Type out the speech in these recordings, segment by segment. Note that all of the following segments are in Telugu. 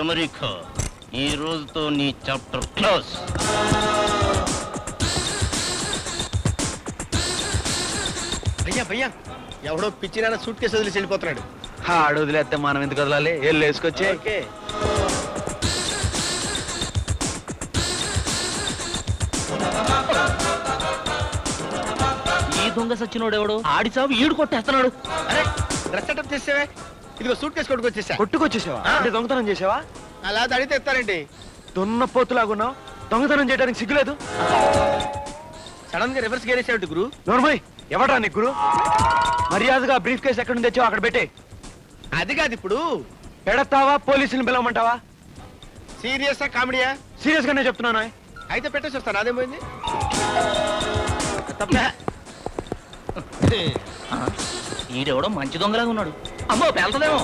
అమెరికా. ఈ రోజుతో నీ చాప్టర్ క్లోజ్. భయ్యా ఎవడో పిచ్చినా సూట్ కేసు వదిలేసి వెళ్ళిపోతున్నాడు. ఆడు వదిలేస్తే మనం ఎందుకు వదలాలి? వెళ్ళి వేసుకొచ్చే. ఓకే. ఈ దొంగ సచ్చినోడు ఎవడు? ఆడి చావు ఈడు కొట్టేస్తున్నాడు. అరే డ్రెస్ సెటప్ చేసేవే, ఇదిగో సూట్ కేసు కొట్టుకొచ్చేసా. కొట్టుకొచ్చేసావా? అంటే దొంగతనం చేసావా? అలా అడిగితే ఎత్తారండి. దున్నపోతులాగున్నావు. దొంగతనం చేయడానికి సిగ్గులేదు? సడన్ గా రివర్స్ గేర్ వేసాడు గురు. నోర్మయ్, ఎవడా నీ గురు? మర్యాదగా బ్రీఫ్ కేసు ఎక్కడి నుంచి తెచ్చావు అక్కడ పెట్టే. అది కాదు, ఇప్పుడు పెడతావా పోలీసుని పిలవమంటావా? సీరియసా కామెడీయా? సీరియస్ గానే చెప్తున్నాను. అయితే పెట్టేసి వస్తాను. అదేం పోయింది? తప్ప ఈడెవడో మంచి దొంగలాగా ఉన్నాడు. అమ్మో పేలుతుందేమో.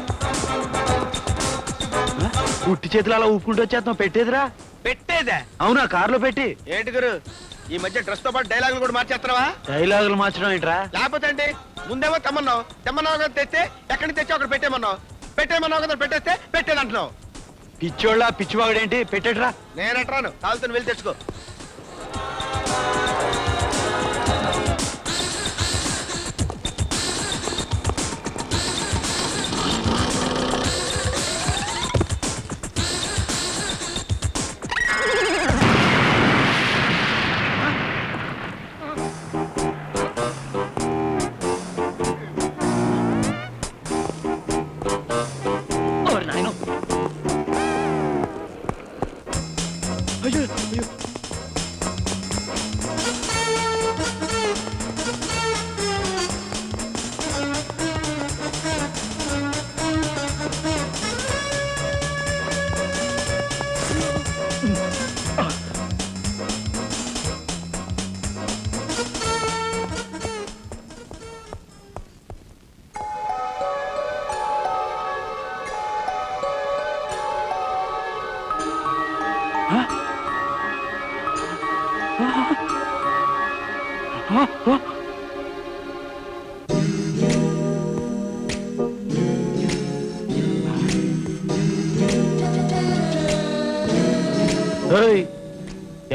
పుట్టి చేతులు అలా ఊపుకుంటూ వచ్చేస్తాం. పెట్టేదిరా. పెట్టేదా? అవునా, కారులో పెట్టి. ఏంటి గురు ఈ మధ్య డ్రెస్ తో పాటు డైలాగులు కూడా మార్చేస్తున్నావా? డైలాగులు మార్చడం ఏంట్రా? లేకపోతే అంటే ముందేమో తెమ్మన్నావు కదా, తెస్తే ఎక్కడి నుంచి తెచ్చి అక్కడ పెట్టేమన్నావు కదా, పెట్టేస్తే పెట్టేదంటున్నావు. పిచ్చోళ్ళ పిచ్చివాగుడేంటి? పెట్టేట్రా. నేనట్రాను, కాలుతో వెళ్ళి తెచ్చుకో. ఓరి నాయనో. అయ్యో అయ్యో.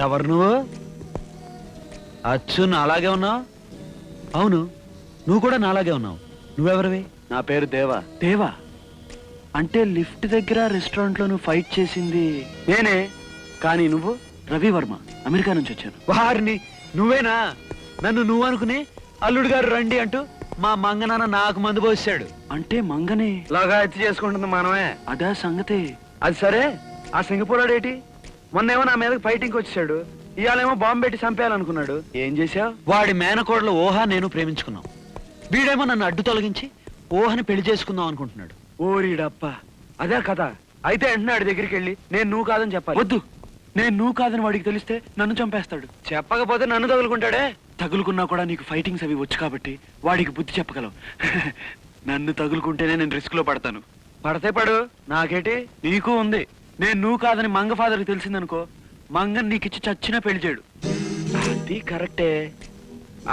ఎవరు నువ్వు? అచ్చు నాలాగే ఉన్నావు. అవును, నువ్వు కూడా నాలాగే ఉన్నావు. నువ్వెవరివి? నా పేరు దేవా. దేవా అంటే లిఫ్ట్ దగ్గర రెస్టారెంట్ లో నువ్వు ఫైట్ చేసింది నేనే. కానీ నువ్వు? రవివర్మ, అమెరికా నుంచి వచ్చాను. వారిని నువ్వేనా? నన్ను నువ్వు అనుకుని అల్లుడు గారు రండి అంటూ మా మంగనాన్న నాకు మందు పోసాడు. అంటే మంగనే లాగా ఎత్తి చేసుకుంటుంది మనమే. అదా సంగతి. అది సరే, ఆ సింగపూరాడేటి? మొన్నేమో నా మీద ఫైటింగ్ వచ్చాడు, ఇవాళేమో బాంబు పెట్టి చంపేయాలనుకున్నాడు. ఏం చేశావు? వాడి మేనకోడలు ఊహ నేను ప్రేమించుకున్నాం. వీడేమో నన్ను అడ్డు తొలగించి ఊహని పెళ్లి చేసుకుందాం అనుకుంటున్నాడు. ఓరిడప్ప, అదే కథ. అయితే వెంటనే వాడి దగ్గరికి వెళ్ళి నేను నువ్వు కాదని చెప్పాలి. వద్దు, నేను నువ్వు కాదని వాడికి తెలిస్తే నన్ను చంపేస్తాడు. చెప్పకపోతే నన్ను తగులుకుంటాడే. తగులుకున్నా కూడా నీకు ఫైటింగ్స్ అవి వచ్చు కాబట్టి వాడికి బుద్ధి చెప్పగలవు. నన్ను తగులుకుంటేనే నేను రిస్క్ లో పడతాను. పడితే పడు, నాకేటి? నీకు ఉంది. నేను నువ్వు కాదని మంగ ఫాదర్కి తెలిసిందనుకో, మంగని నీకిచ్చి చచ్చినా పెళ్లి చేయడు. అది కరెక్టే.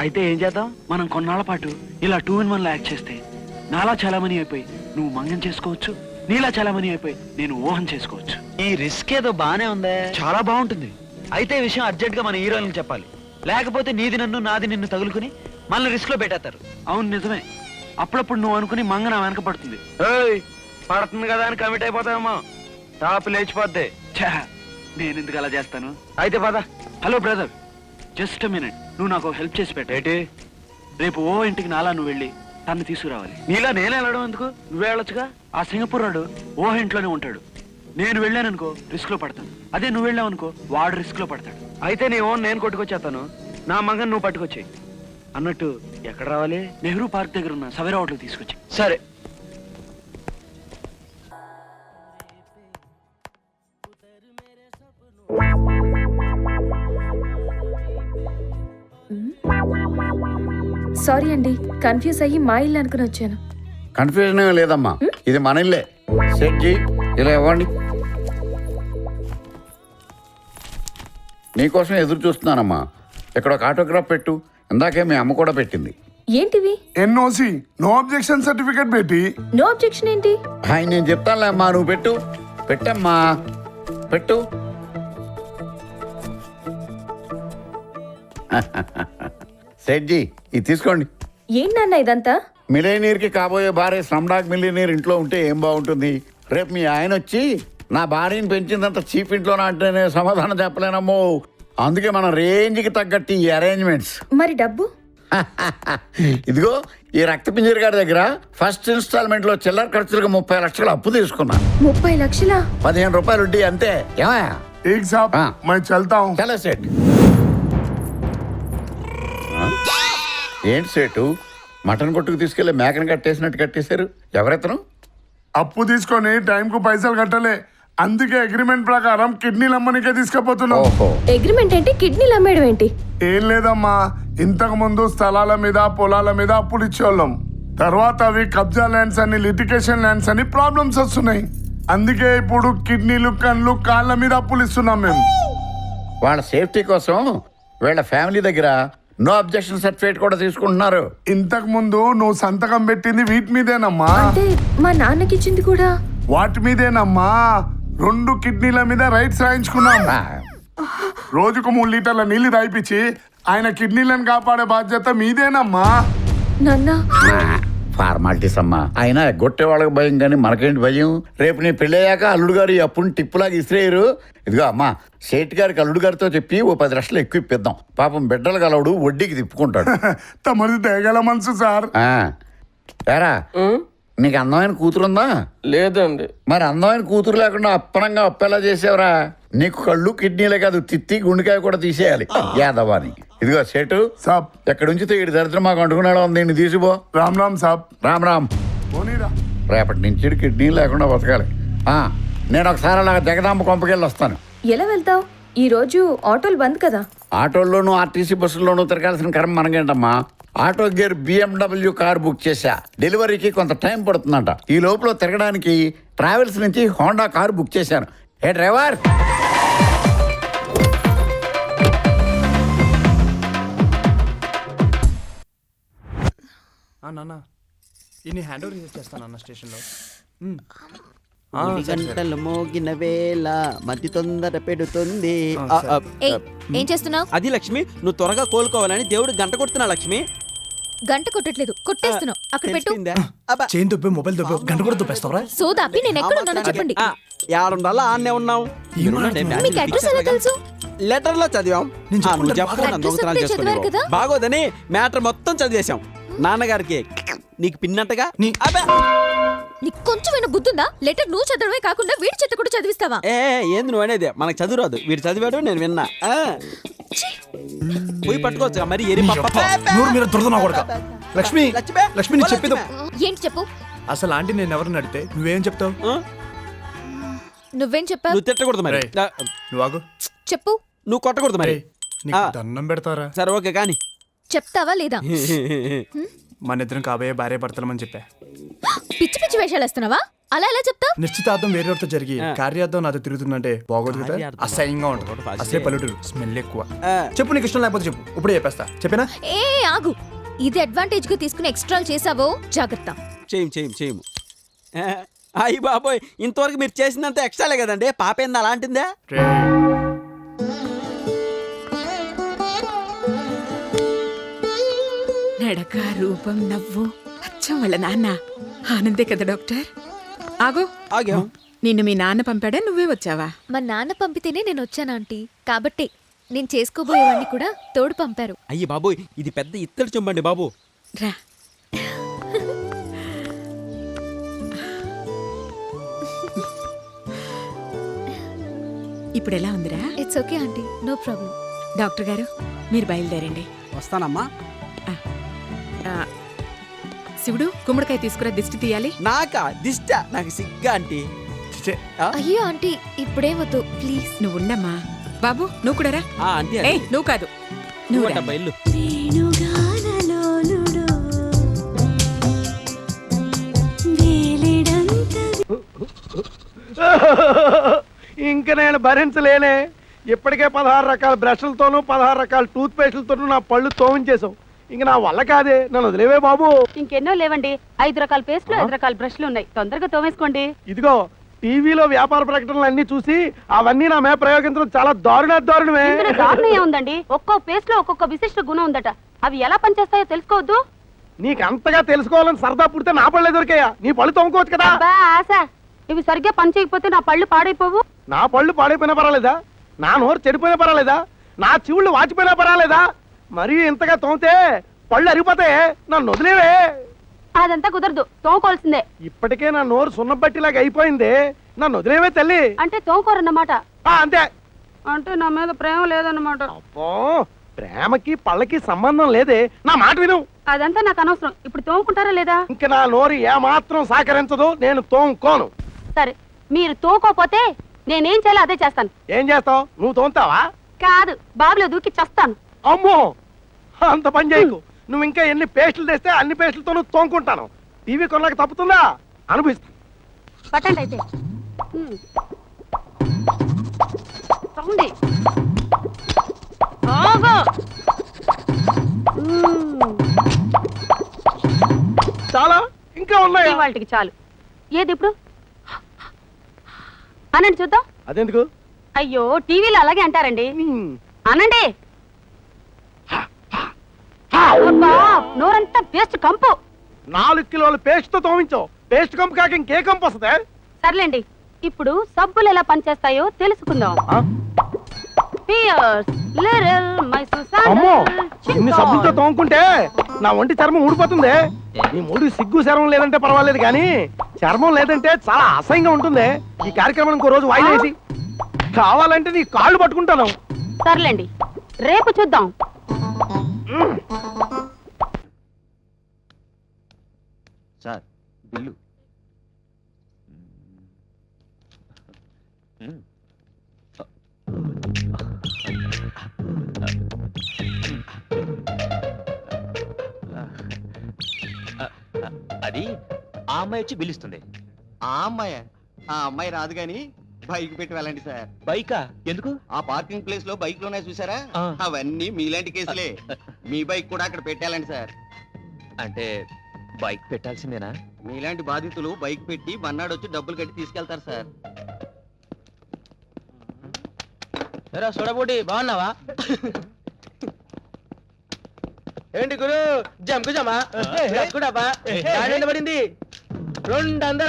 అయితే ఏం చేద్దాం? మనం కొన్నాళ్ల పాటు ఇలా 2 in 1 యాక్ట్ చేస్తే నాలా చాలా మనీ అయిపోయి నువ్వు మంగం చేసుకోవచ్చు, నీలా చాలా మనీ అయిపోయి నేను ఊహం చేసుకోవచ్చు. ఈ రిస్క్ ఏదో బానే ఉందే. చాలా బాగుంటుంది. అయితే ఈ విషయం అర్జెంట్ గా మన హీరోయిన్కి చెప్పాలి. లేకపోతే నీది నన్ను నాది నిన్ను తగులుకుని మనల్ని రిస్క్ లో పెట్టేస్తారు. అవును నిజమే. అప్పుడప్పుడు నువ్వు అనుకుని మంగ నా వెనక పడుతుంది. పడుతుంది కదా అని కమిట్ అయిపోతామో, టాప్ లేచిపోద్ది. నేను ఎందుకు అలా చేస్తాను? అయితే పద. Hello brother, just minute. నువ్వు నాకు హెల్ప్ చేసి పెట్టేటి. రేపు ఓ ఇంటికి నాలా నువ్వు వెళ్ళి తన్ని తీసుకురావాలి. నీలా నేనే వెళ్ళడం ఎందుకు? నువ్వే వెళ్ళొచ్చుగా. ఆ సింగపూర్ వాడు ఓ ఇంట్లోనే ఉంటాడు. నేను వెళ్ళాననుకో రిస్క్ లో పడతాను. అదే నువ్వు వెళ్ళావనుకో వాడు రిస్క్ లో పడతాడు. అయితే నీ ఓన్ నేను కొట్టుకొచ్చేస్తాను, నా మంగని నువ్వు పట్టుకొచ్చేయి. అన్నట్టు ఎక్కడ రావాలి? నెహ్రూ పార్క్ దగ్గర ఉన్న సవేరా హోటల్ తీసుకొచ్చి. సరే. సారీ అండి, కన్ఫ్యూజ్ అయ్యి మా ఇల్లు అనుకుని వచ్చాను. కన్ఫ్యూజన్ లేదమ్మా, ఇది మన ఇల్లే. సెట్ జీ, ఇలా ఇవ్వండి. నీకోసం ఎదురు చూస్తున్నానమ్మా. ఇక్కడ ఒక ఆటోగ్రాఫ్ పెట్టు. ఇందాకే మీ అమ్మ కూడా పెట్టింది. ఏంటివి? ఎన్ఓసి, నో అబ్జెక్షన్ సర్టిఫికేట్ పెట్టి. నో అబ్జెక్షన్ ఏంటి? హాయ్, నేను చెప్తానులే అమ్మా, నువ్వు పెట్టు. పెట్టమ్మా, పెట్టు. సెట్జీ ఇది తీసుకోండి. ఏంటన్నా ఇదంతా? మిలేనీర్కి కాబోయే భార్య స్లమ్డాగ్ మిలియనీర్ ఇంట్లో ఉంటే ఏం బాగుంటుంది. రేపు మీ ఆయన వచ్చి నా భార్యని పెంచిందంత చీప్ ఇంట్లో అంటేనే సమాధానం చెప్పలేనమ్మో. అందుకే మన రేంజ్కి తగ్గట్టు ఈ అరేంజ్మెంట్స్. మరి డబ్బు? ఇదిగో ఈ రక్తపింజరి గారి దగ్గర ఫస్ట్ ఇన్స్టాల్మెంట్ లో చిల్లర ఖర్చులకు 30 లక్షలు అప్పు తీసుకున్నా. 30 లక్షలా? 15 రూపాయలు వడ్డీ అంతే. ఏమయ్యా? एक साहब हाँ। मैं चलता हूँ। చలో సేట్. ఏంటి సేటు మటన్ కొట్టుకు తీసుకెళ్లి మేకను కట్టేసినట్టు కట్టేశారు? ఎవరెత్తను? అప్పు తీసుకొని టైం కు పైసలు కట్టలే, అందుకే అగ్రిమెంట్ ప్రకారం కిడ్నీలు అమ్మనికే తీసుకుపోతున్నాం. ఓహో, అగ్రిమెంట్ ఏంటి? కిడ్నీలు అమ్మేయడం ఏంటి? ఏం లేదమ్మా, ఇంతకు ముందు స్థలాల మీద పొలాల మీద అప్పులు ఇచ్చేవాళ్ళం. తర్వాత అవి కబ్జా ల్యాండ్స్ అని లిటికేషన్ ల్యాండ్స్ అని ప్రాబ్లమ్స్ వస్తున్నాయి. అందుకే ఇప్పుడు కిడ్నీలు కళ్ళు కాళ్ళ మీద అప్పులు ఇస్తున్నాం మేము. వాళ్ళ సేఫ్టీ కోసం వీళ్ళ ఫ్యామిలీ దగ్గర నో అబ్జెక్షన్ సర్టిఫికేట్ కూడా తీసుకుంటున్నారు. ఇంతకు ముందు నువ్వు సంతకం పెట్టింది వీటి మీదేనమ్మా. అంటే మా నాన్నకి ఇచ్చింది కూడా వాటి మీదేనమ్మా. 2 కిడ్నీల మీద రైట్స్ రాయించుకున్నాం. ఆ, రోజుకు 3 లీటర్ల నీళ్లు తాగిపించి ఆయన కిడ్నీలను కాపాడే బాధ్యత మీదేనమ్మా. నాన్న. ఫార్మాలిటీస్ అమ్మా. అయినా గొట్టే వాళ్ళకి భయం కానీ మనకేంటి భయం? రేపు నీ పెళ్ళయ్యాక అల్లుడు గారు ఈ అప్పుని టిప్పులాగా ఇసిరేయరు. ఇదిగో అమ్మా, సేట్ గారికి అల్లుడు గారితో చెప్పి ఓ 10 లక్షలు ఎక్కువ ఇప్పిద్దాం. పాపం బిడ్డలు గలవుడు వడ్డీకి తిప్పుకుంటాడు. తమది దయగల మనసు సార్. ఆ, ఏరా నీకు అందమైన కూతురుందా? లేదండి. మరి అందమైన కూతురు లేకుండా అప్పనంగా అప్పెలా చేసేవరా? నీకు కళ్ళు కిడ్నీలే కాదు, తిత్తి గుండెకాయ కూడా తీసేయాలి యాదవాని. ఇదిగో సేటు సాబ్ ఎక్కడి నుంచి ఈ దరిద్రం మాకు అంటుకున్నాడు ఉంది. దీన్ని తీసిపో. రామ్ రామ్ సాబ్. రామ్ రామ్. పోనీరా. రేపటి నుంచి కిడ్నీ లేకుండా బతకాలి. నేను ఒకసారి అలా జగదాంబ కొంపకెళ్ళి వస్తాను. ఎలా వెళ్తావు? ఈ రోజు ఆటోలు బంద్ కదా. ఆటోల్లోనూ ఆర్టీసీ బస్సుల్లోనూ తిరగాల్సిన కర్మ మనకేంటమ్మా. Auto gear BMW car book చేశా. డెలివరీకి కొంత టైం పడుతుందంట. ఈ లోపల తిరగడానికి ట్రావెల్స్ నుంచి హోండా కార్ బుక్ చేశాను. ఏ డ్రైవర్, నాన్న ఇన్ని హ్యాండ్ ఓవర్ చేస్తాను అన్న స్టేషన్లో. గంటలు మోగిన వేళ మతి తొందర పెడుతుంది. ఏయ్, ఏం చేస్తున్నావు? అది లక్ష్మి, నువ్వు త్వరగా కోలుకోవాలని దేవుడు గంట కొడుతున్నా. లక్ష్మి గంట కొట్టట్లేదు, కొట్టేస్తున్నావు. అక్కడ పెట్టు. తెలిసిందా? అబ్బా. చైన్ దుబ్బే మొబైల్ దుబ్బే గంట కూడా దుబ్బేస్తావరా? సోదాపి నేను ఎక్కడ ఉన్నానో చెప్పండి. ఏడుండాలా ఆన్నే ఉన్నావు. మీకు అడ్రస్ ఎలా తెలుసు? లెటర్ లో చదివాం. నేను చెప్పకుండా నువ్వు చెప్పకుండా అడ్రస్ దొంగతనాలు ఒకటే చదివారు చేసుకుని కదా? బాగోదని మ్యాటర్ మొత్తం చదివేశాం. నాన్నగారికి నీకు పిన్నట్టుగా నీకు కొంచెమైనా బుద్ధుందా? లెటర్ నువ్వు చదవడమే కాకుండా వీడి చేత కూడా చదివిస్తావా? ఏంది నువ్వు అనేది? మనకు చదువు రాదు, వీడు చదివాడు, నేను విన్నా. పోయి పట్టుకోవచ్చు మరి. ఎరి నూరు మీరు దురదనా కొడక. లక్ష్మి లక్ష్మి నీ చెప్పేది ఏంటి చెప్పు? అసలు ఆంటీ నేను ఎవరిని అడిగితే నువ్వేం చెప్తావు? నువ్వేం చెప్పావు? నువ్వు తిట్టకూడదు మరి. నువ్వు ఆగు. చెప్పు. నువ్వు కొట్టకూడదు మరి. నీకు దండం పెడతారా? సరే ఓకే కానీ చెప్తావా లేదా? మన ఇద్దరం కాబోయే భార్య భర్తలమని చెప్పా. పిచ్చి పిచ్చి వేషాలు వేస్తున్నావా? అలా ఎలా చెప్తావు? నిశ్చితార్థం వేరేతో జరిగి కార్యార్థం నాతో తిరుగుతుందంటే బాగోదు కదా, అసహ్యంగా ఉంటుంది. అసలే పల్లెటూరు, స్మెల్ ఎక్కువ. చెప్పు, నీకు ఇష్టం లేకపోతే చెప్పు, ఇప్పుడే చెప్పేస్తా. చెప్పినా? ఏ ఆగు, ఇది అడ్వాంటేజ్ గా తీసుకుని ఎక్స్ట్రాలు చేసావో జాగ్రత్త. చేయము. అయ్యి బాబోయ్, ఇంతవరకు మీరు చేసినంత ఎక్స్ట్రాలే కదండి. పాప ఏంది అలాంటిందే? నడక, రూపం, నవ్వు అచ్చం వాళ్ళ నాన్న. ఆనందే కదా డాక్టర్? ఆగాం. నిన్ను మీ నాన్న పంపాడా, నువ్వే వచ్చావా? మా నాన్న పంపితేనే నేను వచ్చాను ఆంటీ. కాబట్టి నేను చేసుకోబోయేవాడిని కూడా తోడు పంపారు. అయ్యి బాబోయ్, ఇది పెద్ద ఇత్తడి చెంబండి బాబు. రా. ఇప్పుడు ఎలా ఉందిరా? It's okay aunty, no problem. Doctor గారు మీరు బయలుదేరండి. వస్తానమ్మా. శివుడు, గుమ్మడికాయ తీసుకురా, దిష్టి తీయాలి. నాకా దిష్ట? నాకు సిగ్గా ఆంటీ. అయ్యో ఆంటీ, ఇప్పుడేం వద్దు ప్లీజ్. నువ్వు ఉండమ్మా. బాబు నువ్వు కూడా రా. ఆంటీ ఏయ్, నువ్వు కాదు, నువ్వు రా. బయలు. ఇంక నేను భరించలేనే. ఇప్పటికే 16 రకాల బ్రష్లతోనూ 16 రకాల టూత్ పేస్టులతోనూ నా పళ్ళు తోమించేసావు. ఇంక నా వల్ల కాదే, నన్ను వదిలేవే బాబు. ఇంకెన్నో లేవండి. 5 రకాల పేస్టులు, 5 రకాల బ్రష్లు ఉన్నాయి. తొందరగా తోమేసుకోండి. ఇదిగో టీవీలో వ్యాపార ప్రకటనలు అన్ని చూసి అవన్నీ నా మీద ప్రయోగించడం చాలా దారుణమే. దారుణం ఉందండి. ఒక్కో పేస్ట్ లో ఒక్కొక్క విశిష్ట గుణం ఉందట. అవి ఎలా పనిచేస్తాయో తెలుసుకోవద్దు. నీకు అంతగా తెలుసుకోవాలని సరదా పుడితే నా పళ్ళే దొరికాయా? నీ పళ్ళు తోముకోవచ్చు కదా. ఆశ, ఇవి సరిగ్గా పని చేయకపోతే నా పళ్ళు పాడైపోవు. నా పళ్ళు పాడైపోయినా పర్వాలేదా? నా నోరు చెడిపోయినా పర్వాలేదా? నా చెవుళ్ళు వాచిపోయినా పర్వాలేదా? మరీ ఇంతగా తోమితే పళ్ళు అరిగిపోతాయి. నన్ను వదిలేవే. అదంతా కుదరదు, తోముకోవాల్సిందే. ఇప్పటికే నా నోరు సున్నబట్టిలాగా అయిపోయింది. నన్ను వదిలేవే తల్లి. అంటే తోముకోరన్నమాట. అంతే. అంటే నా మీద ప్రేమ లేదన్నమాట. అబ్బో, ప్రేమకి పళ్ళకి సంబంధం లేదే. నా మాట విను. అదంతా నాకు అనవసరం. ఇప్పుడు తోముకుంటారా లేదా? ఇంక నా నోరు ఏమాత్రం సహకరించదు. నేను తోముకోను. సరే, మీరు తోముకోపోతే నేనేం చేయాలో అదే చేస్తాను. ఏం చేస్తావు? నువ్వు తోముతావా? కాదు, బాబులో దూకి చస్తాను. అమ్మో, అంత పని చేయకు. నువ్వు ఇంకా ఎన్ని పేస్టులు తెస్తే అన్ని పేస్టులతో నువ్వు తోముకుంటాను. టీవీ కొనలకు తప్పుతుందా? అనుభవిస్తా. పట్టండి అయితే. తోండి. ఆగు. చాలా ఇంకా ఉన్నాయా? ఇవాళకి చాలు. ఏది ఇప్పుడు అనండి చూద్దాం. అదెందుకు? అయ్యో, టీవీలో అలాగే అంటారండి. అనండి. అబ్బా, నోరంతా పేస్ట్ కంపు. 4 కిలోల పేస్ట్ తో తోమించావు. పేస్ట్ కంపు కాక ఇంకే కంపు వస్తుంది? సర్లేండి, ఇప్పుడు సబ్బులు ఎలా పనిచేస్తాయో తెలుసుకుందాం. Pierce, Little, Mysore Sandal, అమ్మో, ఇన్ని Chiffon. సబ్బులతో తోముకుంటే నా ఒంటి చర్మం ఊడిపోతుంది. నీ మూడు సిగ్గు చర్మం లేదంటే పర్వాలేదు, కానీ చర్మం లేదంటే చాలా అసహ్యంగా ఉంటుంది. ఈ కార్యక్రమం ఇంకో రోజు వాయిదా వేసి, కావాలంటే నీ కాళ్ళు పట్టుకుంటాను. సర్లేండి, రేపు చూద్దాం. Sir, bill. అది ఆ అమ్మాయి వచ్చి బిల్లిస్తుంది. ఆ అమ్మాయి రాదు గాని బైక్ పెట్టి వెళ్ళండి సార్. బైకా? ఎందుకు? ఆ పార్కింగ్ ప్లేస్ లో బైక్ లోనే చూసారా? ఆ. అవన్నీ మీలాంటి కేసులే. మీ బైక్ కూడా అక్కడ పెట్టాలండి సార్. అంటే బైక్ పెట్టాల్సిందేనా? మీలాంటి బాధితులు బైక్ పెట్టి మన్నాడు వచ్చి డబ్బులు కట్టి తీసుకెళ్తారు సార్. చూడబోటి బాగున్నావా? ఏంటి గురు, జంకు జమా పడింది 200.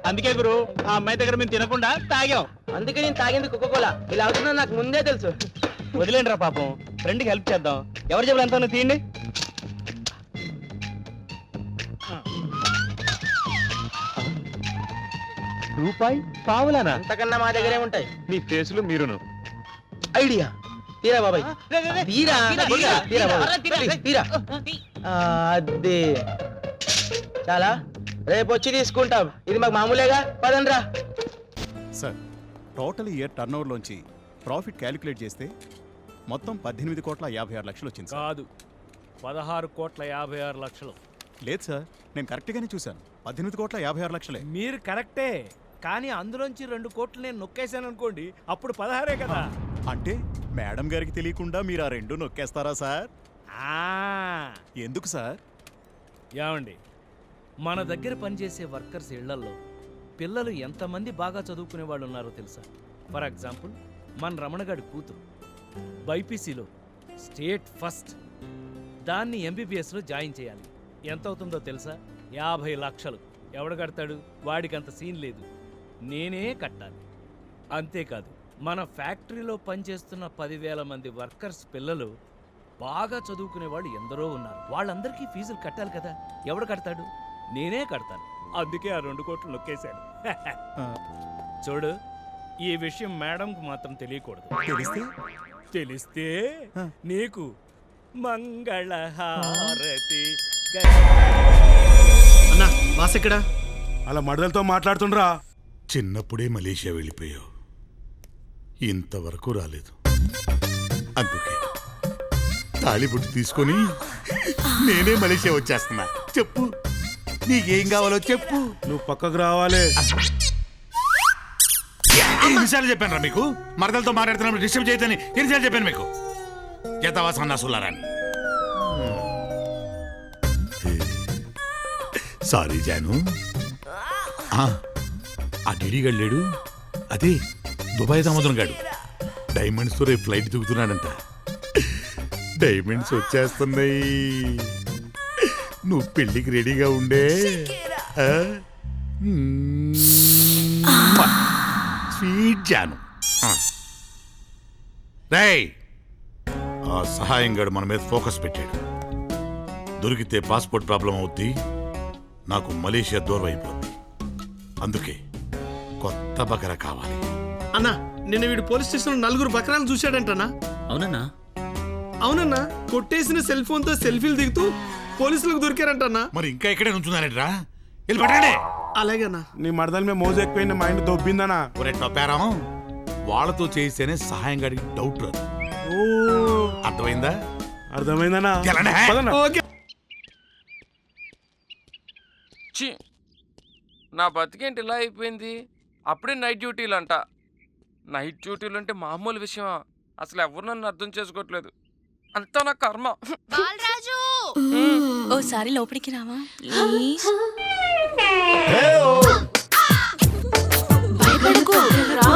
అందుకే గురు, ఆ అమ్మాయి దగ్గర మేము తినకుండా తాగాం. అందుకే నేను తాగింది కోకోకోలా. ఇలా అవుతుందని నాకు ముందే తెలుసు. వదిలేండి రా పాపం, ఫ్రెండ్కి హెల్ప్ చేద్దాం. ఎవరు చెప్పాలి ఎంత తీయండి. రూపాయి పావులానా? అంతకన్నా మా దగ్గరే ఉంటాయి. మీ ఫేసులు మీరును. ఐడియా తీరా బాబాయ్, తీరా తీరా బాబాయ్, తీరా. అదే చాలా, రేపు వచ్చి తీసుకుంటాం. ఇది మాకు మామూలేగా. పదండ్రా. సార్, టోటల్ ఇయర్ టర్న్ ఓవర్లోంచి ప్రాఫిట్ క్యాలిక్యులేట్ చేస్తే మొత్తం 18,56,00,000 వచ్చింది. కాదు, 16,56,00,000. లేదు సార్, నేను కరెక్ట్గానే చూశాను. 18,56,00,000. మీరు కరెక్టే, కానీ అందులోంచి 2 కోట్లు నేను నొక్కేశాను అనుకోండి, అప్పుడు 16 కదా. అంటే మేడం గారికి తెలియకుండా మీరు ఆ 2 నొక్కేస్తారా సార్? ఎందుకు సార్? ఏమండి, మన దగ్గర పనిచేసే వర్కర్స్ ఇళ్లల్లో పిల్లలు ఎంతమంది బాగా చదువుకునే వాళ్ళు ఉన్నారో తెలుసా? ఫర్ ఎగ్జాంపుల్, మన రమణగాడి కూతురు బైపీసీలో స్టేట్ ఫస్ట్. దాన్ని ఎంబీబీఎస్లో జాయిన్ చేయాలి. ఎంత అవుతుందో తెలుసా? 50 లక్షలు. ఎవడు కడతాడు? వాడికి అంత సీన్ లేదు, నేనే కట్టాలి. అంతేకాదు, మన ఫ్యాక్టరీలో పనిచేస్తున్న 10,000 మంది వర్కర్స్ పిల్లలు బాగా చదువుకునే వాళ్ళు ఎందరో ఉన్నారు. వాళ్ళందరికీ ఫీజులు కట్టాలి కదా. ఎవడు కడతాడు? నేనే కడతాను. అందుకే ఆ 2 కోట్లు నొక్కేశాను. చూడు, ఈ విషయం మేడంకు మాత్రం తెలియకూడదు. తెలిస్తే నీకు మంగళహారతి. అన్నా, బాస్ ఎక్కడా? అలా మడదలతో మాట్లాడుతుండ్రా. చిన్నప్పుడే మలేషియా వెళ్ళిపోయావు, ఇంతవరకు రాలేదు. అందుకే తాళిబుట్టు తీసుకొని నేనే మలేషియా వచ్చేస్తున్నా. చెప్పు, నీకేం కావాలో చెప్పు. నువ్వు పక్కకు రావాలి. ఎన్నిసార్లు చెప్పాను రా మీకు? మరదలతో మాట్లాడుతున్నప్పుడు డిస్టర్బ్ చేయొద్దని ఎన్నిసార్లు చెప్పాను మీకు? జతవా సన్నాసులారని. సారీ జాను. ఆ డిడిగాడు లేడు, అదే దుబాయ్ దామోదరం గాడు డైమండ్స్ రేపు ఫ్లైట్ దిగుతున్నాడంట. డైమండ్స్ వచ్చేస్తున్నాయి, నువ్వు పెళ్ళికి రెడీగా ఉండే. స్వీట్ జాను. రేయ్, ఆ సహాయం గడు మన మీద ఫోకస్ పెట్టాడు. దొరికితే పాస్పోర్ట్ ప్రాబ్లం అవుద్ది, నాకు మలేషియా దూరం అయిపోద్ది. అందుకే కొత్త బకరా కావాలి. అన్నా నిన్న వీడు పోలీస్ స్టేషన్ లో 4 బకరాలు చూశాడంటనా? అవునన్నా. అవునన్నా, కొట్టేసిన సెల్ ఫోన్ తో సెల్ఫీలు దిగుతూ పోలీసులకు దొరికారంటన్నా. మరి ఇంకా ఇక్కడే నుంచున్నారంట్రా, వెళ్ళి పట్టండి. అలాగేనా, నీ మరదల మీద మోజు ఎక్కువైన మైండ్ దొబ్బిందనా? ఒరే టొప్పారం, వాళ్ళతో చేస్తేనే సహాయం గడికి డౌట్ రాదు. అర్థమైందా? అర్థమైందనా? ఓకే. నా బతికేంటి ఇలా అయిపోయింది? అప్పుడే నైట్ డ్యూటీలు అంట. నైట్ డ్యూటీలు అంటే మామూలు విషయమా? అసలు ఎవరు నన్ను అర్థం చేసుకోవట్లేదు. అంతా నా కర్మ. ఓసారి లోపలికి రావా? భయపడకు, రా.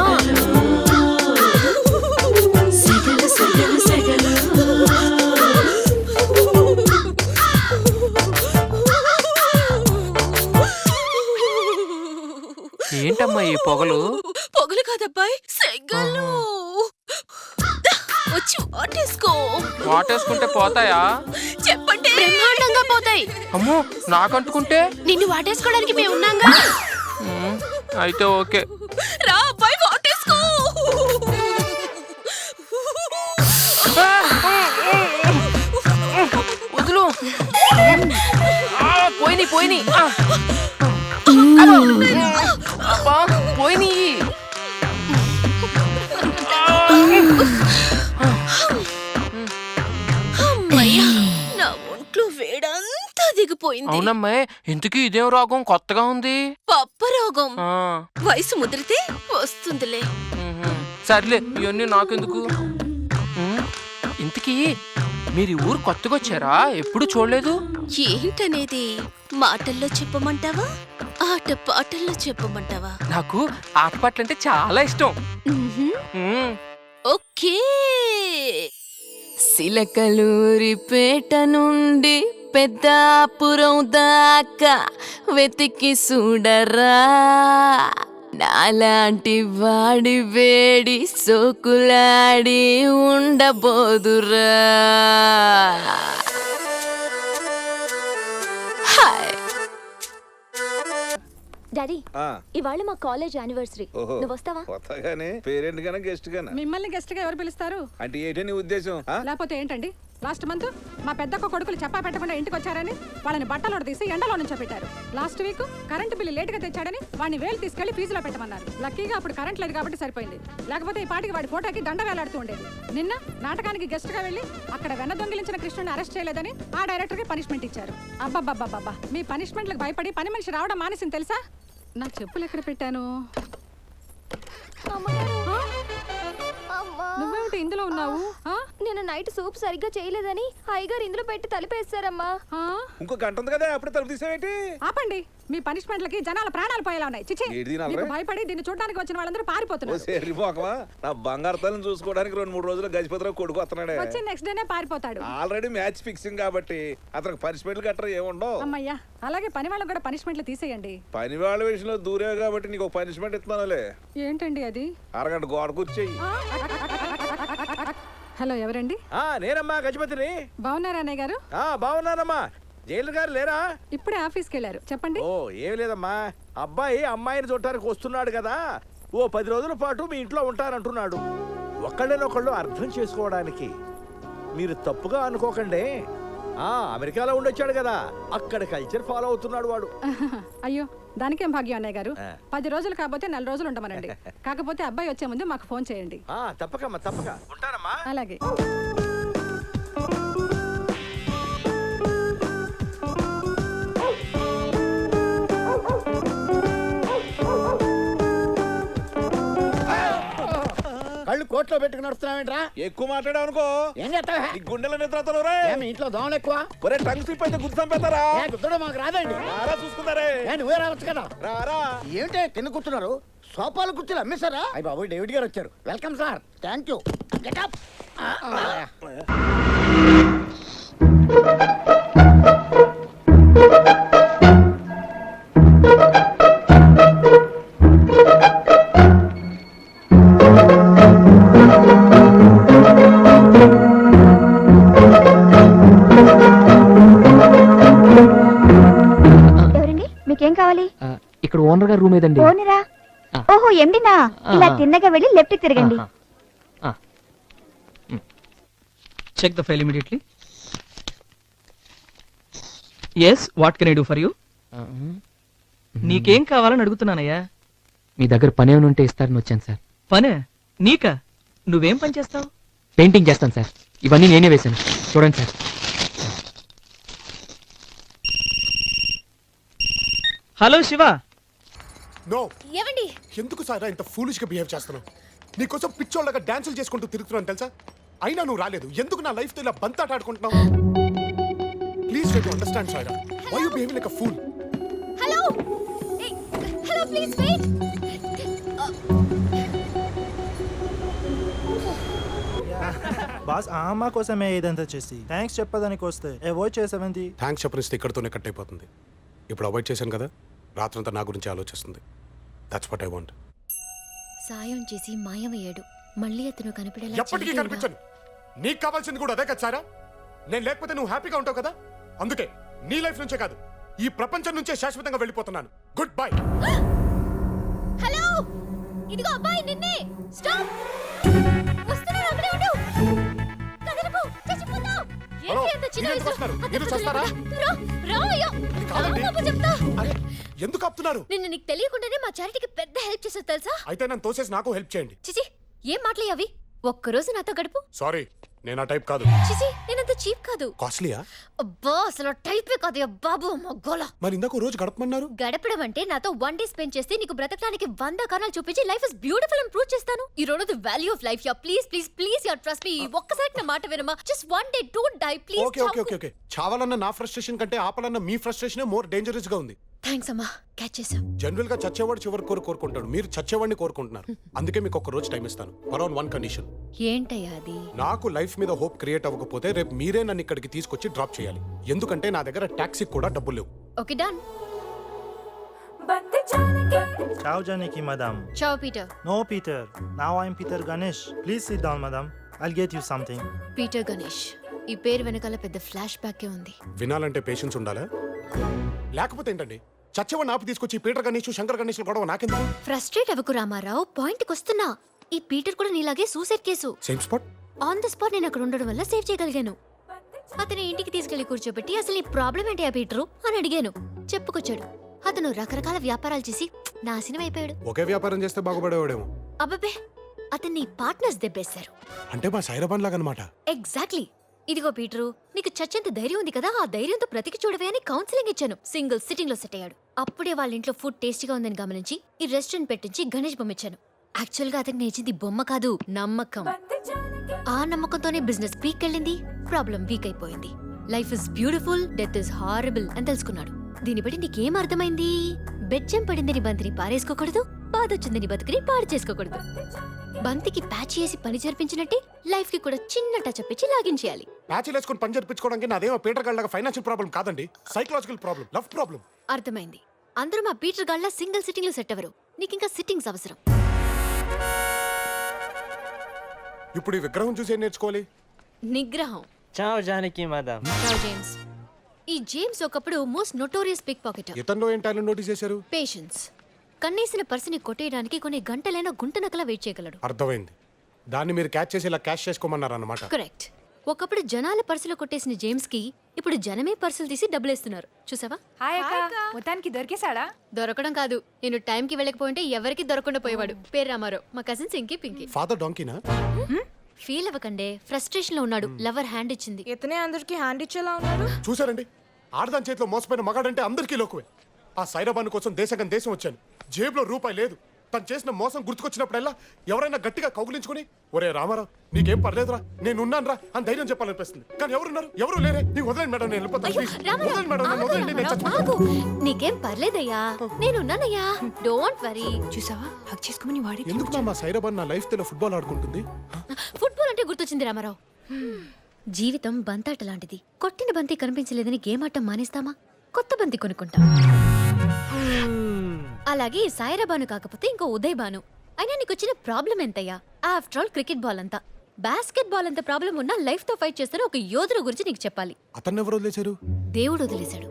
ఏంటమ్మా ఈ పొగలు? పొగలు కాదబ్బాయి, సెగలు. వచ్చి వాటేసుకో. వాటేసుకుంటే పోతాయా? చెప్పండి, బ్రహ్మాండంగా పోతాయి. అమ్మో, నాకంటుకుంటే? నిన్ను వాటేసుకోవడానికి మేము ఉన్నాగా. అయితే ఓకే. రా అబ్బాయి, వాటేసుకో. వదులు. పోయినాయి పోయినాయి పోయినాయి. అమ్మయ్యా, నా ఒంట్లో వేడంతా దిగిపోయింది. అవునమ్మా, ఇంతకీ ఇదేం రోగం కొత్తగా ఉంది? పప్ప రోగం. వయసు ముదిరితే వస్తుందిలే. సర్లే, ఇవన్నీ నాకెందుకు. ఇంతకీ మీరు ఊరు కొత్తగా వచ్చారా? ఎప్పుడు చూడలేదు. ఏంటనేది మాటల్లో చెప్పమంటావా, ఆట పాటల్లో చెప్పమంటావా? నాకు ఆటపాటలంటే చాలా ఇష్టం. ఓకే. సిలకలూరిపేట నుండి పెద్దాపురం దాకా వెతికి చూడరా, నాలాంటి వాడి వేడి సోకులాడి ఉండబోదురా. డాడీ, ఇవాళ మా కాలేజ్ యానివర్సరీ. నువ్వు వస్తావా? కొత్తగానే పేరెంట్ గానే గెస్ట్ గానే. మిమ్మల్ని గెస్ట్ గా ఎవరు పిలుస్తారు? అంటే ఏంటి నీ ఉద్దేశం? లేకపోతే ఏంటండి, లాస్ట్ మంత్ మా పెద్దక్క కొడుకులు చెప్పా పెట్టకుండా ఇంటికి వచ్చారని వాళ్ళని బట్టలు తీసి ఎండలో నుంచోబెట్టారు. Last week current bill late గా తెచ్చాడని వాడిని వేలు తీసుకెళ్లి ఫీజులో పెట్టమన్నారు. లక్కీగా అప్పుడు కరెంట్ లేదు కాబట్టి సరిపోయింది, లేకపోతే ఈ పాటికి వాడి ఫోటోకి దండ వేలాడుతూ ఉండేది. నిన్న నాటకానికి గెస్ట్ గా వెళ్ళి అక్కడ వెన్న దొంగిలించిన కృష్ణుని అరెస్ట్ చేయలేదని ఆ డైరెక్టర్ కి పనిష్మెంట్ ఇచ్చారు. అబ్బబ్బబ్బబ్బా, మీ పనిష్మెంట్లకు భయపడి పని మనిషి రావడం మానేసింది తెలుసా? నా చెప్పులు ఎక్కడ పెట్టాను? నువ్వేమిటి ఇందులో ఉన్నావు? నేను నైట్ సూప్ సరిగ్గా చేయలేదని అయ్యగారు ఇందులో పెట్టి తలిపేస్తారమ్మా. ఇంకో గంట ఉంది కదా, అప్పుడు తలుపు తీసావేంటి? ఆపండి, మీ పనిష్మెంట్లకి జనాల ప్రాణాలు పోయేలా ఉన్నాయి. చిచి, మీకు భయపడి దీన్ని చూడడానికి వచ్చిన వాళ్ళందరూ పారిపోతున్నారు. నా బంగారు తల్లిని చూసుకోవడానికి 2-3 రోజులు గజపతిరావు కొడుకు వస్తున్నాడే. వచ్చి నెక్స్ట్ డేనే పారిపోతాడు. ఆల్రెడీ మ్యాచ్ ఫిక్సింగ్ కాబట్టి అతనికి పనిష్మెంట్లు గట్రా ఏముండవు. అమ్మయ్యా, అలాగే పని వాళ్ళకి కూడా పనిష్మెంట్లు తీసేయండి. పని వాళ్ళ విషయంలో దూరేవు కాబట్టి నీకు ఒక పనిష్మెంట్ ఇస్తున్నానులే. ఏంటండి అది? అరగంట గోడ కూర్చేయి. హలో, ఎవరండి? నేనమ్మా, గజపతిని. బాగున్నారా అన్నయ్య గారు? బాగున్నానమ్మా. జైలు గారు లేరా? ఇప్పుడే ఆఫీస్కి వెళ్ళారు. చెప్పండి. ఓ, ఏం లేదమ్మా, అబ్బాయి అమ్మాయిని చూడటానికి వస్తున్నాడు కదా, ఓ 10 రోజుల పాటు మీ ఇంట్లో ఉంటారంటున్నాడు. ఒకళ్ళనొకళ్ళు అర్థం చేసుకోవడానికి మీరు తప్పుగా అనుకోకండి. అమెరికాలో ఉండొచ్చాడు కదా, అక్కడ కల్చర్ ఫాలో అవుతున్నాడు వాడు. అయ్యో, దానికేం భాగ్యం అన్నయ్య గారు. 10 రోజులు కాకపోతే 4 రోజులు ఉండమనండి. కాకపోతే అబ్బాయి వచ్చే ముందు మాకు ఫోన్ చేయండి. తప్పకమ్మా, తప్పక ఉంటానమ్మా. అలాగే. కళ్ళు కోట్లో పెట్టుకుని నడుస్తున్నావేంట్రా? ఎక్కువ మాట్లాడావు అనుకో ఏం చేస్తావా? నీ గుండెల నిద్రతలు మీ ఇంట్లో దోమలు ఎక్కువ? ఒరే టంగ్ స్లిప్ అయితే గుర్తు చంపేస్తారా గుద్దడం మాకు రాదండి. రారా చూసుకుంటారే నువ్వే రావచ్చు కదా. రారా ఏంటి కింద కూర్చున్నారు? సోఫాలు కుర్చీలు అమ్మేశారా? అయ్యి బాబు డేవిడ్ గారు వచ్చారు. Welcome sir. Thank you. Getup. ఎవరండి? మీకేం కావాలి? ఇక్కడ ఓనర్ గారు రూమ్ ఏదండి? ఓనరా? ఓహో ఎండినా. ఇలా తిన్నగా వెళ్ళి లెఫ్ట్ తిరగండి. Check the file immediately. Yes, what can I do for you? నీకేం కావాలని అడుగుతున్నానయ్యా. మీ దగ్గర పని ఏమైనా ఉంటే ఇస్తారని వచ్చాను సార్. పనే? నీకా? నువ్వేం పని చేస్తావు? పెయింటింగ్ చేస్తాను సార్. ఇవన్నీ నేనే వేశాను, చూడండి సార్. హలో శివ. నో. ఏవండి? ఎందుకు సారా ఇంత ఫూలిష్ గా బిహేవ్ చేస్తున్నావు? నీకోసం పిచ్చోళ్ళగా డాన్సులు చేసుకుంటూ తిరుగుతున్నాను తెలుసా? అయినా నువ్వు రాలేదు. ఎందుకు నా లైఫ్ తో ఇలా బంతాట ఆడుకుంటున్నావు? Please try to understand Sara. Why you behaving like a fool? Hello hello please wait. Boss ఆ అమ్మ కోసమే ఇదంతా చేసి థ్యాంక్స్ చెప్పదానికి వస్తే అవాయిడ్ చేసామంది. థ్యాంక్స్ చెప్పనిస్తే ఇక్కడతోనే కట్ అయిపోతుంది. ఇప్పుడు అవాయిడ్ చేశాను కదా, రాత్రంతా నా గురించి ఆలోచిస్తుంది. That's what I want. సాయం చేసి మాయమయ్యాడు. మళ్ళీ అతను కనిపించేలా ఎప్పటికీ కనిపించను. నీకు కావాల్సింది కూడా అదే కదా సారా? నేను లేకపోతే నువ్వు హ్యాపీగా ఉంటావు కదా. అందుకే నీ లైఫ్ నుంచే కాదు, ఈ ప్రపంచం నుంచే శాశ్వతంగా వెళ్ళిపోతున్నాను. Good bye. హలో ఇదిగో అబ్బాయి నిన్నే. స్టాప్. వస్తున్నాను, అక్కడే ఉండు. కదలకు చచ్చిపోతావు. హలో, ఏంటి అంత చిన్న మీరు ఎందుకు వయసు? వస్తున్నారు? అంత మీరు పెద్ద చేస్తారా? రా, రా అయ్యో. కాదండి. రావు, చెప్తా. అరే ఎందుకు ఆపుతున్నారు? నిన్ను నీకు తెలియకుండానే మా చారిటీకి పెద్ద హెల్ప్ చేసావు తెలుసా? అయితే నన్ను తోసేసి నాకు హెల్ప్ చేయండి. చిచి ఏం మాటలే అవి? ఒక్కరోజు నాతో గడుపు. సారీ, నేను ఆ టైప్ కాదు. చిచి నేనంత చీప్ కాదు. కాస్ట్లీయా? అబ్బా అసలు టైపే కాదు బాబు మొగ్గోలా. మరి ఇందాక రోజు గడపమన్నారు. గడపడం అంటే నాతో 1 డే స్పెండ్ చేస్తే నీకు బ్రతకడానికి 100 కారణాలు చూపించి లైఫ్ ఇస్ బ్యూటిఫుల్ అని ప్రూవ్ చేస్తాను. You don't know the value of life. Yeah please please please yeah trust me. ఒక్కసారి నా మాట వినమా. Just 1 day don't die please. Okay okay okay okay. చావాలన్న నా ఫ్రస్ట్రేషన్ కంటే ఆపాలన్న మీ ఫ్రస్ట్రేషనే మోర్ డేంజరస్ గా ఉంది. థాంక్స్ అమ్మా, క్యాచ్ చేసాం. జనరల్ గా చచ్చేవాడు చివరి కోరుకుంటాడు. మీరు చచ్చేవాడిని కోరుకుంటున్నారు. అందుకే మీకు ఒక రోజు టైం ఇస్తాను. Around 1 condition. ఏంటయ్యా అది? నాకు లైఫ్ మీద హోప్ క్రియేట్ అవ్వకపోతే రేపు మీరే నన్ను ఇక్కడికి తీసుకొచ్చి డ్రాప్ చేయాలి. ఎందుకంటే నా దగ్గర టాక్సీ కూడా డబ్బులు లేవు. Okay done. Ciao Janiki madam. Ciao Peter. No Peter. Now I'm Peter Ganesh. Please sit down madam. I'll get you something. Peter Ganesh. ఈ పేరు వెనకాల పెద్ద ఫ్లాష్ బ్యాక్ ఉంది. వినాలంటే పేషెన్స్ ఉండాలా? లేకపోతే ఏంటండి, చచ్చేవాడిని ఆపి తీసుకొచ్చి పీటర్ గణేష్ శంకర్ గణేష్ గొడవ నాకెందుకు? ఫ్రస్ట్రేట్ అవ్వకు రామారావు, పాయింట్ కి వస్తున్నా. ఈ పీటర్ కూడా నీలాగే suicide case. Same spot. On the spot నేను అక్కడ ఉండడం వల్ల సేవ్ చేయగలిగాను. అతని ఇంటికి తీసుకెళ్లి కూర్చోబెట్టి అసలు ఈ ప్రాబ్లం ఏంటి ఆ పీటరు అని అడిగాను. చెప్పుకొచ్చాడు. అతను రకరకాల వ్యాపారాలు చేసి నాశనం అయిపోయాడు. ఒకే వ్యాపారం చేస్తే బాగుపడేవాడేమో. అబ్బబ్బే, అతన్ని పార్ట్నర్స్ దెబ్బేశారు. అంటే మా సైరాబాన్ లాగా అన్నమాట. ఎగ్జాక్ట్లీ. ఇదిగో పీటరు, నీకు చచ్చేంత ధైర్యం ఉంది కదా, ఆ ధైర్యంతో బ్రతికి చూడవే అని కౌన్సిలింగ్ ఇచ్చాను. సింగిల్ సిట్టింగ్ లో సెట్ అయ్యాడు. అప్పుడే వాళ్ళ ఇంట్లో ఫుడ్ టేస్టీగా ఉందని గమనించి ఈ రెస్టారెంట్ పెట్టించి గణేష్ బొమ్మ ఇచ్చాను. యాక్చువల్ గా అతనికి నేర్చింది బొమ్మ కాదు, నమ్మకం. ఆ నమ్మకంతోనే బిజినెస్ పీక్ వెళ్ళింది, ప్రాబ్లం వీక్ అయిపోయింది. Life is beautiful, death is horrible అని తెలుసుకున్నాడు. దీన్ని బట్టి నీకేం అర్థమైంది? బెచ్చం పడిందని బంతిని పారేసుకోకూడదు, బాధొచ్చిందని బతుకుని పాడు చేసుకోకూడదు. బంతికి ప్యాచ్ చేసి పని జరిపించినట్టే లైఫ్ కి కూడా చిన్న టచ్ అప్ ఇచ్చి లాగించేయాలి. ప్యాచ్ వేసుకొని పని జరిపించుకోవడానికి నాదేమో పీటర్ గాళ్ళగా ఫైనాన్షియల్ ప్రాబ్లం కాదండి, సైకలాజికల్ ప్రాబ్లం, లవ్ ప్రాబ్లం. అర్థమైంది. అందరూ మా పీటర్ గాళ్ళ సింగిల్ సిట్టింగ్ లో సెట్ అవ్వరు. నీకింకా సిట్టింగ్స్ అవసరం. ఇప్పుడు ఈ విగ్రహం చూసి ఏం నేర్చుకోవాలి? నిగ్రహం. చావ్ జానకి మేడం. చావ్ జేమ్స్. ఈ జేమ్స్ ఒకప్పుడు మోస్ట్ నోటోరియస్ పిక్ పాకెటర్. ఇతనిలో ఏం టాలెంట్ నోటీస్ చేశారు? పేషెన్స్. కన్నేసిన పర్సుని కొట్టేయడానికి కొన్ని గంటలైనా గుంట నకలా వెయిట్ చేయగలడు. అర్థమైంది. దాన్ని మీరు క్యాచ్ చేసి ఇలా క్యాష్ చేసుకోమన్నారు అన్నమాట. కరెక్ట్. ఒకప్పుడు జనాల పర్సులో కొట్టేసిన జేమ్స్ కి ఇప్పుడు జనమే పర్సులు తీసి డబ్బులేస్తున్నారు. చూసావా? మొత్తానికి దొరికేశాడా? దొరకడం కాదు, నేను టైంకి వెళ్ళకపోయింటే ఎవరికి దొరకకుండా పోయేవాడు. పేరు రామారావు, మా కజిన్స్ ఇంకి పింకి. ఫాదర్ డాంకీనా? ఫీల్ అవ్వకండే, ఫ్రస్ట్రేషన్ లో ఉన్నాడు. లవర్ హ్యాండ్ ఇచ్చింది. ఇతనే అందరికి హ్యాండ్ ఇచ్చేలా ఉన్నాడు. చూసారండి, ఆడదాని చేతిలో మోసపోయిన మగాడంటే అందరికీ లోకువే. ఆ సైరాబాన్ కోసం దేశం వచ్చాను. జేబులో రూపాయి లేదు. తను చేసిన మోసం గుర్తుకొచ్చినప్పుడల్లా ఎవరైనా గట్టిగా కౌగులించుకుని ఒరే రామారావు నీకేం పర్లేదురా నేనున్నాను రా అని ధైర్యం చెప్పాలనిపిస్తుంది. కానీ ఎవరున్నారు? ఎవరు లేరే. నీకు వదలండి మేడం, నేను వెళ్ళిపోతాను. Please, వదలండి మేడం, నన్ను వదలండి, నేను చచ్చిపోతాను. నీకేం పర్లేదయ్యా, నేనున్నానయ్యా, డోంట్ వరీ. చూసావా హక్ చేసుకోమని వాడి ఎందుకు మా సైరాబాద్ నా లైఫ్ తో ఫుట్బాల్ ఆడుకుంటుంది? ఫుట్బాల్ అంటే గుర్తొచ్చింది రామారావు. జీవితం బంతాట లాంటిది. కొట్టిన బంతి కనిపించలేదని గేమ్ ఆటం మానేస్తామా? కొత్త బంతి కొనుక్కుంటాం. అలాగే సాయిరాబాను కాకపోతే ఇంకో ఉదయ్ బాను. అయినా నీకు వచ్చిన ప్రాబ్లం ఎంతయ్యా? ఆఫ్టర్ ఆల్ క్రికెట్ బాల్ అంతా, బాస్కెట్ బాల్ అంత ప్రాబ్లం ఉన్నా లైఫ్ తో ఫైట్ చేస్తున్న ఒక యోధుడు గురించి నీకు చెప్పాలి. అతన్ని ఎవరు వదిలేశారు? దేవుడు వదిలేశాడు.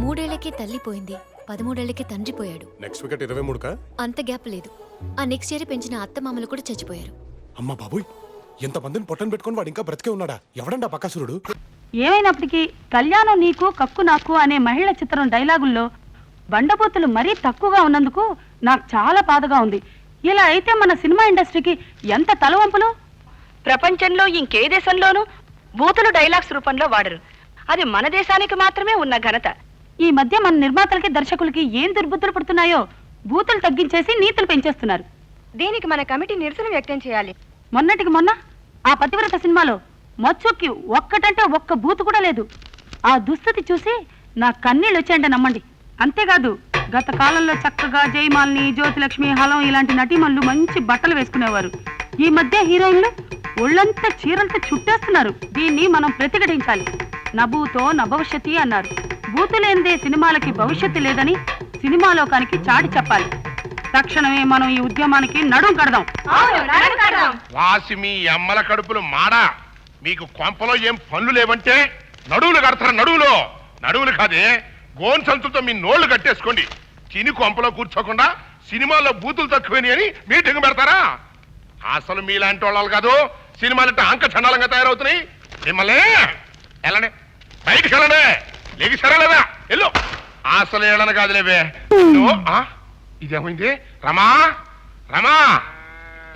3 ఏళ్లకే తల్లి పోయింది, 13 ఏళ్లకే తండ్రి పోయాడు. నెక్స్ట్ వికెట్ 23కా? అంత గ్యాప్ లేదు. ఆ నెక్స్ట్ ఇయర్ పెంచిన అత్తమామలు కూడా చచ్చిపోయారు. అమ్మా బాబోయ్, ఎంతమందిని పొట్టను పెట్టుకొని వాడు ఇంకా బ్రతికే ఉన్నాడా? ఎవడండా బకాసురుడు? ఏమైనప్పటికీ కళ్యాణం నీకు కక్కు నాకు అనే మహిళ చిత్రం డైలాగుల్లో బండబూతులు మరీ తక్కువగా ఉన్నందుకు నాకు చాలా బాధగా ఉంది. ఇలా అయితే మన సినిమా ఇండస్ట్రీకి ఎంత తలవంపులు. ప్రపంచంలో ఇంకే దేశంలోనూ బూతులు డైలాగ్స్ రూపంలో వాడరు. అది మన దేశానికి మాత్రమే ఉన్న ఘనత. ఈ మధ్య మన నిర్మాతలకి దర్శకులకి ఏం దుర్బుద్ధులు పడుతున్నాయో బూతులు తగ్గించేసి నీతులు పెంచేస్తున్నారు. దీనికి మన కమిటీ నిరసన వ్యక్తం చేయాలి. మొన్నటికి మొన్న ఆ పతివ్రత సినిమాలో మచ్చుకి ఒక్కటంటే ఒక్క బూతు కూడా లేదు. ఆ దుస్థితి చూసి నా కన్నీళ్ళు వచ్చాయంటే నమ్మండి. అంతేకాదు గత కాలంలో చక్కగా జయమాలిని, జ్యోతిలక్ష్మి, హలం ఇలాంటి నటీమణులు మంచి బట్టలు వేసుకునేవారు. ఈ మధ్య హీరోయిన్లు ఒళ్ళంతా చీరలతో చుట్టేస్తున్నారు. దీన్ని మనం ప్రతిఘటించాలి. నభూతో నభవిష్యతి అన్నారు. బూతు లేనిదే సినిమాలకి భవిష్యత్తు లేదని సినిమా లోకానికి చాటి చెప్పాలి. తక్షణమే మనం ఈ ఉద్యమానికి నడుం కడదాం. వాసి మీ అమ్మల కడుపులు మాడా, మీకు కొంపలో ఏం పనులు లేవంటే నడువులు కడతారు. నడువులు కాదే, గోన్ సంతులతో మీ నోళ్లు కట్టేసుకోండి. తిని కొంపలో కూర్చోకుండా సినిమాల్లో బూతులు తక్కువని అని మీటింగ్ పెడతారా? అసలు మీలాంటి వాళ్ళు కాదు సినిమాలంటే అంక చండాలంగా తయారవుతున్నాయి. మిమ్మల్ని వెళ్ళండి, బయటికి వెళ్ళండి. లెగిసారా లేదా? వెళ్ళు. అసలు వెళ్ళను కాదులేవే. ఇదేమైంది? రమా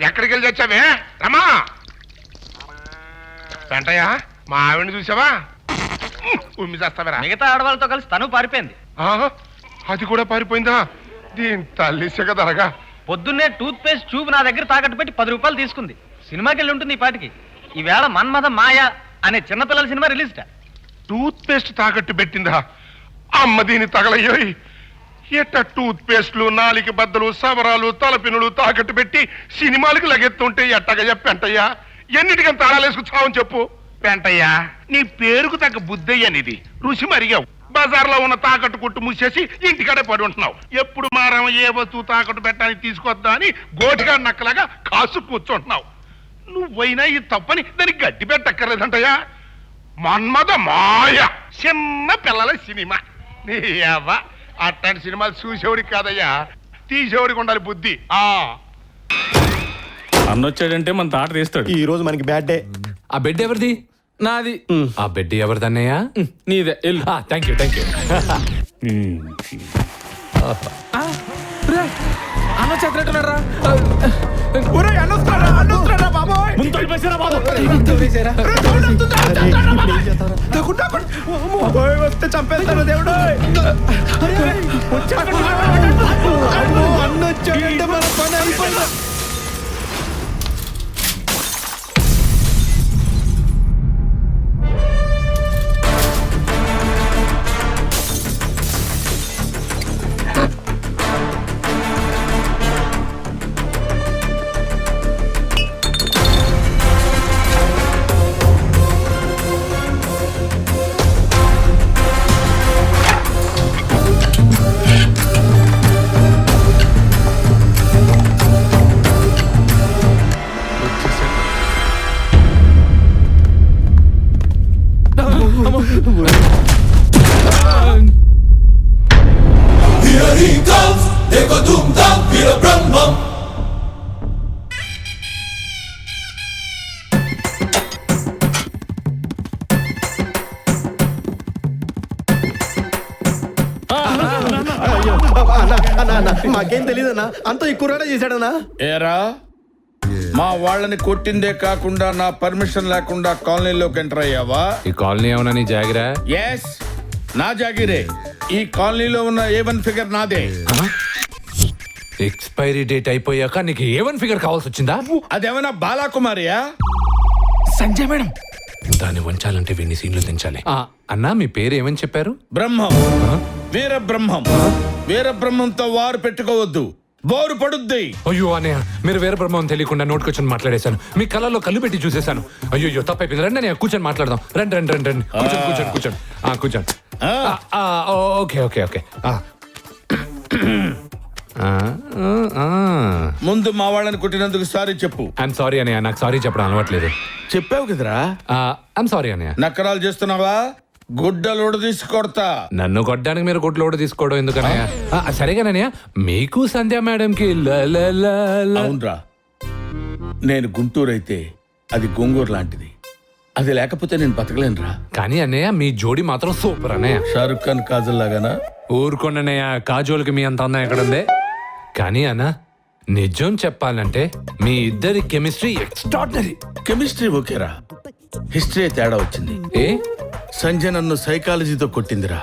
ఎక్కడికి వెళ్ళి తెచ్చావే? రమా వెంటయ్య, మా ఆవిడని చూసావా? ఉమ్మి చేస్తావరా? మిగతా ఆడవాళ్ళతో కలిసి తను పారిపోయింది. అది కూడా పారిపోయిందా? దీని తల్లి సిగదరగా. పొద్దున్నే టూత్ పేస్ట్ ట్యూబ్ నా దగ్గర తాకట్టు పెట్టి 10 రూపాయలు తీసుకుంది. సినిమాకి వెళ్ళి ఉంటుంది ఈ పాటికి. ఈవేళ మన్మథ మాయ అనే చిన్నపిల్లల సినిమా రిలీజ్. టూత్ పేస్ట్ తాకట్టు పెట్టిందా? అమ్మ దీని తగలయ్యోయ్. ఎట్ట టూత్ పేస్ట్లు, నాలిక బద్దలు, సవరాలు, తలపినులు తాకట్టు పెట్టి సినిమాలకు లగెత్తుంటే ఎట్టగా పెంటయ్యా? ఎన్నిటికని తాళాలేసుకు చావని చెప్పు. పెంటయ్యా, నీ పేరుకు తగ్గ బుద్ధయ్యనిది. రుచి మరిగావు. బజార్లో ఉన్న తాకట్టు కొట్టు మూసేసి ఇంటికాడే పడి ఉంటున్నావు. ఎప్పుడు మారామ ఏ వస్తువు తాకట్టు పెట్టడానికి తీసుకొద్దా అని గోటిగా నక్కలాగా కాసు కూర్చుంటున్నావు. నువ్వైనా ఈ తప్పని దానికి గట్టి పెట్టక్కర్లేదంటయ్యా. మన్మథ మాయ చిన్న పిల్లల సినిమా. నీ అవ్వ అట్లాంటి సినిమాలు చూసేవాడికి కాదయ్యా, తీసేవాడికి ఉండాలి బుద్ధి. అన్నొచ్చాడంటే మన తాట తీస్తాడు. ఈ రోజు మనకి బ్యాడ్ డే. ఆ బెడ్ ఎవరిది? నాది. ఆ బెడ్ ఎవరిదన్నయ్యా? నీదే. Thank you. అన్న చేతున్నట్టున్నారా? వస్తే చంపేస్తాను దేవుడు. అన్నొచ్చాడంటే మన పని అయిపోయింది. మాకేం తెలియదన్నా, అంత ఈ కుర్రాడే చేశాడన్నా. ఏరా, మా వాళ్ళని కొట్టిందే కాకుండా నా పర్మిషన్ లేకుండా కాలనీలోకి ఎంటర్ అయ్యావా? ఈ కాలనీ ఏమన్నా నీ జాగిరా? ఎస్, నా జాగిరే. ఈ కాలనీలో ఉన్న A1 ఫిగర్ నాదే. ఎక్స్పైరీ డేట్ అయిపోయాక నీకు A1 ఫిగర్ కావాల్సి వచ్చిందా? అదేమన్నా బాలాకుమారియా? సంజయ్ మేడం. దాన్ని వంచాలంటే వీడిని సీన్లు దించాలి. అన్నా మీ పేరు ఏమని చెప్పారు? బ్రహ్మం. వీరబ్రహ్మం. వీరబ్రహ్మంతో వారు పెట్టుకోవద్దు, బోరు పడుద్ది. అయ్యో అన్నయ్య, మీరు వేరే బ్రహ్మం తెలియకుండా నోటుకొచ్చి మాట్లాడేశాను. మీ కళ్ళలో కళ్ళు పెట్టి చూసేశాను. అయ్యో తప్పైపోయింది. రండి అన్నయ్య, కూర్చొని మాట్లాడదాం. రండి రండి రండి రండి. కూర్చోండి. కూర్చోండి. Okay okay okay. ముందు మా వాళ్ళని కొట్టినందుకు సారీ చెప్పు. ఐఎమ్ సారీ అన్నయ్య, నాకు సారీ చెప్పడం అలవాట్లేదు. చెప్పావు కదరా. ఐఎమ్ సారీ అన్నయ్య. నక్కరాలు చేస్తున్నావా? గుడ్డలోడు తీసి కొడతా. నన్ను కొట్టడానికి మీరు గుడ్లోడు తీసుకోవడం ఎందుకన్నయ్య? సరేగానన్నయ్య, మీకు సంధ్య మేడంకి అవునరా, నేను గుంటూరు అయితే అది గోంగూరు లాంటిది. అది లేకపోతే నేను బతకలేనురా. కానీ అన్నయ్య మీ జోడి మాత్రం సూపర్ అన్నయ్య. షారుఖ్ ఖాన్ కాజల్ లాగానా? ఊరుకోండన్నయ్య, కాజోల్కి మీ అంత అందం ఎక్కడుంది? కానీ అన్న, నిజం చెప్పాలంటే మీ ఇద్దరి కెమిస్ట్రీ ఎక్స్ట్రాడినరీ. కెమిస్ట్రీ ఓకేరా, హిస్టరీ తేడా వచ్చింది. ఏ సంజయ్ నన్ను సైకాలజీతో కొట్టిందిరా.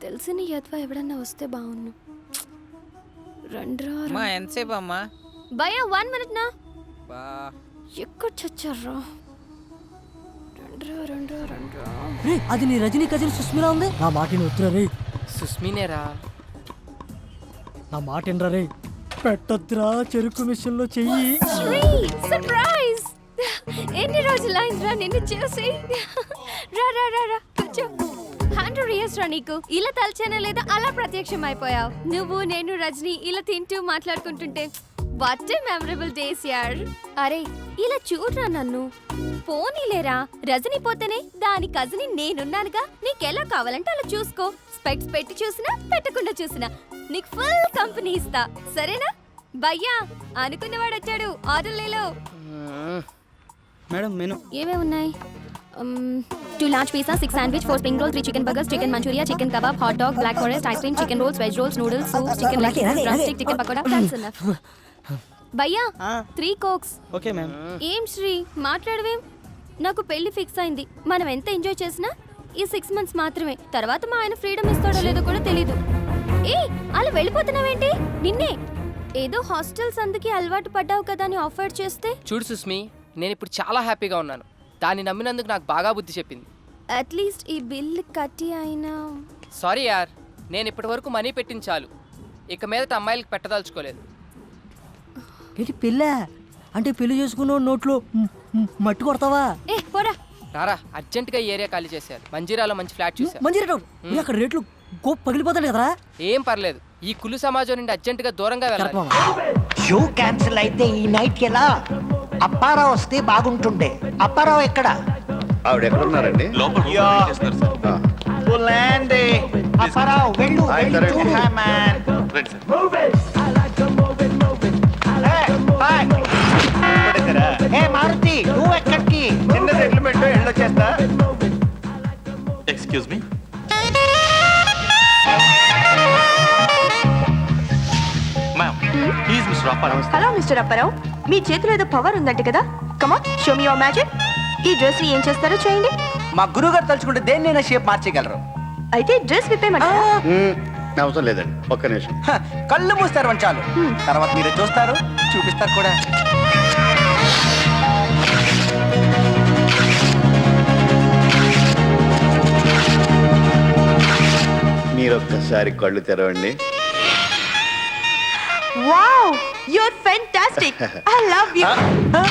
తెలిసిన యద్వ ఎవడన్నా వస్తే బాగున్ను. రండ్రా ఎంతసేపు అమ్మా? భయ్యా 1 minute నా. ఎక్కడ చచ్చారా? అది నీ రజనీ కజిన్ సుస్మిరా ఉంది. నా మాట ఉత్తరా రే. సుస్మినేరా? నా మాట ఏంట్రా రే. పెట్టొద్దురా చెరుకు మిషన్ లో చెయ్యి. సర్ప్రైజ్! ఎన్ని రోజులైందిరా నిన్ను చూసి. రా రా రా రా కూర్చో. 100 years రా నీకు. ఇలా తలచేనా లేదా అలా ప్రత్యక్షం అయిపోయావు. నువ్వు నేను రజనీ ఇలా తింటూ మాట్లాడుకుంటుంటే వాట్ ఏ మెమరబుల్ డేస్ యార్. అరే ఇలా చూడరా నన్ను. పోనీలేరా, రజనీ పోతేనే దాని కజిన్ నేనున్నానుగా. నీకెలా కావాలంటే అలా చూసుకో. స్పెక్ట్స్ పెట్టి చూసినా పెట్టకుండా చూసినా నీకు ఫుల్ కంపెనీ ఇస్తా, సరేనా? భయ్యా అనుకున్నవాడు వచ్చాడు, ఆర్డర్ లేలో. మేడం మెను ఏమేమి ఉన్నాయి? 2 large pizza, 6 sandwich, 4 spring roll, 3 chicken burgers, chicken manchuria, chicken kebab, hot dog, black forest, ice cream, chicken rolls, veg rolls, noodles, soup, chicken leg, drumstick, chicken pakoda. That's enough. భయ్యా 3 cokes. Okay ma'am. ఏం శ్రీ మాట్లాడవేం? నాకు పెళ్లి ఫిక్స్ అయింది. మనం ఎంత ఎంజాయ్ చేసినా ఈ 6 months మాత్రమే. తర్వాత మా ఆయన ఫ్రీడమ్ ఇస్తాడో లేదో కూడా తెలీదు. ఏ అలా వెళ్ళిపోతున్నావేంటి? నిన్నే ఏదో హాస్టల్స్ అందుకే అలవాటు పడ్డావు కదా అని ఆఫర్ చేస్తే. చూడు సుస్మి, నేను ఇప్పుడు చాలా హ్యాపీగా ఉన్నాను. దాన్ని నమ్మినందుకు నాకు బాగా బుద్ధి చెప్పింది. అట్లీస్ట్ ఈ బిల్ కట్టి అయినా. సారీ యార్, నేను ఇప్పటి వరకు మనీ పెట్టింది చాలు. ఇక మీదట అమ్మాయిలకు పెట్టదలుచుకోలేదు. ఏంటి పిల్ల అంటే పెళ్లి చేసుకున్న నోట్లో మట్టి కొడతావా? ఏ పోరా. రారా, అర్జెంటుగా ఈ ఏరియా ఖాళీ చేశారు. మంజీరాలో మంచి ఫ్లాట్ చూశారు. మంజీరా అక్కడ రేట్లు గోప్ పగిలిపోతాడు కదరా. ఏం పర్లేదు, ఈ కుళ్ళు సమాజం నుండి అర్జెంటుగా దూరంగా వెళ్ళాలి. షో క్యాన్సిల్ అయితే ఈ నైట్ ఎలా? అప్పారావు వస్తే బాగుంటుండే. అప్పారావు ఎక్కడ? ఆవిడ ఎక్కడ ఉన్నారండి? అప్పారావు వెళ్ళు. మారుతి నువ్వు ఎక్కడికి? చిన్న సెటిల్మెంట్ వెళ్ళొచ్చేస్తా. Excuse me. Hello mister Apparao, మీ చేతిలో ఏదో పవర్ ఉందంట కదా. Come on show me your magic. ఈ డ్రెస్ ఏం చేస్తారో చేయండి. మా గురువు గారు తలుచుకుంటే దేన్నైనా షేప్ మార్చేయగలరు. అయితే డ్రెస్ విప్పేయమంటారా? అవసరం లేదండి, ఒక్క నిమిషం. కళ్ళు మూస్తారు చాలు, తర్వాత మీరే చూస్తారు, చూపిస్తారు కూడా. మీరొక్కసారి కళ్ళు తెరవండి. Wow, you're fantastic. I love you.